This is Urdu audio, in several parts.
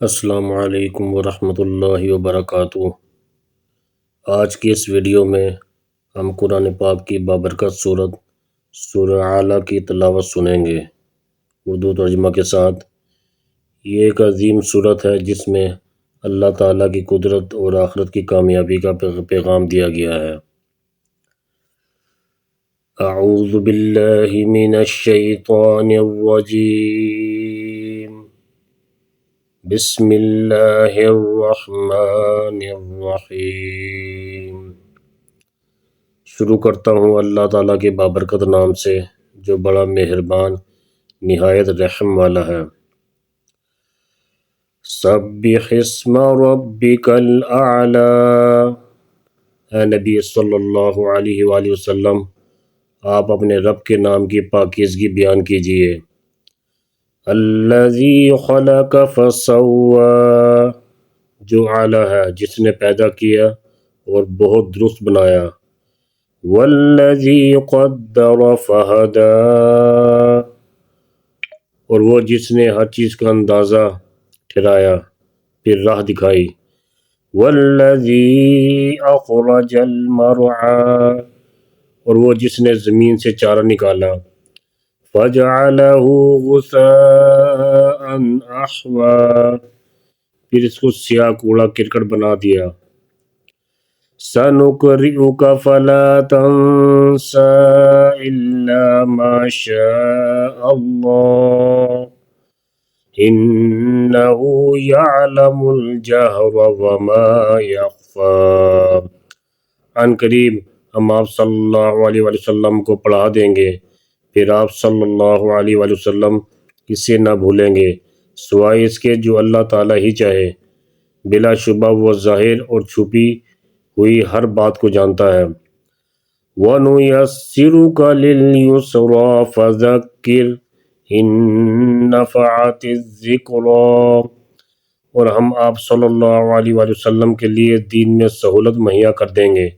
السلام علیکم ورحمۃ اللہ وبرکاتہ۔ آج کی اس ویڈیو میں ہم قرآن پاک کی بابرکت سورہ اعلیٰ کی تلاوت سنیں گے اردو ترجمہ کے ساتھ۔ یہ ایک عظیم سورت ہے جس میں اللہ تعالیٰ کی قدرت اور آخرت کی کامیابی کا پیغام دیا گیا ہے۔ اعوذ باللہ من الشیطان الرجیم، بسم اللہ الرحمن الرحیم۔ شروع کرتا ہوں اللہ تعالیٰ کے بابرکت نام سے جو بڑا مہربان نہایت رحم والا ہے۔ سبح اسم ربک الاعلی، اے نبی صلی اللہ علیہ وآلہ وسلم آپ اپنے رب کے نام کی پاکیزگی بیان کیجئے۔ الذی خلق فسوی، جو اعلیٰ ہے جس نے پیدا کیا اور بہت درست بنایا۔ والذی قدر فہدی، اور وہ جس نے ہر چیز کا اندازہ ٹھہرایا پھر راہ دکھائی۔ والذی اخرج المرعی، اور وہ جس نے زمین سے چارہ نکالا۔ فجعلہ غثاء احوی، پھر اس کو سیاہ کوڑا کرکٹ بنا دیا۔ سنقرئک فلا تنسى الا ما شاء اللہ انہ یعلم الجہر وما یخفی، عن قریب ہم آپ صلی اللہ علیہ وآلہ وسلم کو پڑھا دیں گے، پھر آپ صلی اللہ علیہ وآلہ وسلم اسے نہ بھولیں گے سوائے اس کے جو اللہ تعالیٰ ہی چاہے۔ بلا شبہ وہ ظاہر اور چھپی ہوئی ہر بات کو جانتا ہے۔ وَنُيَسِّرُكَ لِلْيُسْرَىٰ فَذَكِّرْ إِن نَّفَعَتِ الذِّكْرَىٰ، اور ہم آپ صلی اللہ علیہ وآلہ وسلم کے لیے دین میں سہولت مہیا کر دیں گے،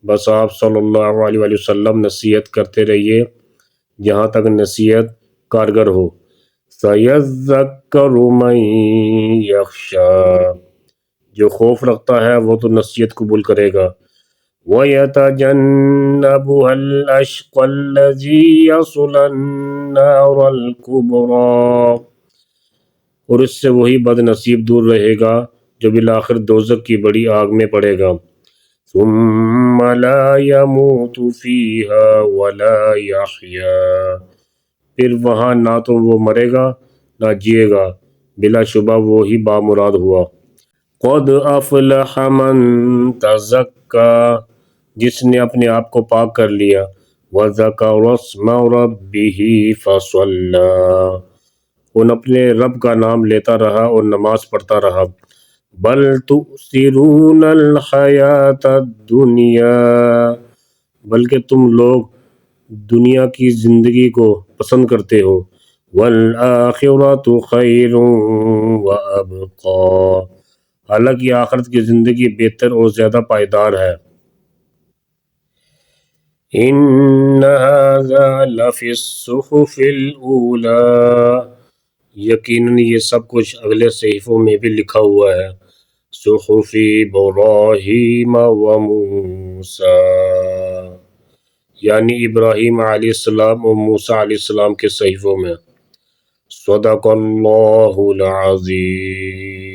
بس آپ صلی اللہ علیہ وآلہ وسلم نصیحت کرتے رہیے جہاں تک نصیحت کارگر ہو۔ سَيَذَّكَّرُ مَن يَخْشَىٰ، جو خوف رکھتا ہے وہ تو نصیحت قبول کرے گا۔ وَيَتَجَنَّبُهَا الْأَشْقَى الَّذِي يَصْلَى النَّارَ الْكُبْرَىٰ، اور اس سے وہی بد نصیب دور رہے گا جو بالآخر دوزخ کی بڑی آگ میں پڑے گا۔ ثُمَّ لَا يَمُوتُ فِيهَا وَلَا يَحْيَىٰ، پھر وہاں نہ تو وہ مرے گا نہ جیے گا، بلا شبہ وہی بامراد ہوا۔ قد افلح من تزکا، جس نے اپنے آپ کو پاک کر لیا۔ وذکر اسم ربہ فصلی، ان اپنے رب کا نام لیتا رہا اور نماز پڑھتا رہا۔ بل تؤثرون الحیاۃ الدنیا، بلکہ تم لوگ دنیا کی زندگی کو پسند کرتے ہو۔ والآخرۃ خیر وابقی، حالانکہ آخرت کی زندگی بہتر اور زیادہ پائیدار ہے۔ ان ھذا لفی الصحف الاولی، یقیناً یہ سب کچھ اگلے صحیفوں میں بھی لکھا ہوا ہے۔ صحف ابراہیم و موسیٰ، یعنی ابراہیم علیہ السلام اور موسیٰ علیہ السلام کے صحیفوں میں۔ صدق اللہ العظیم۔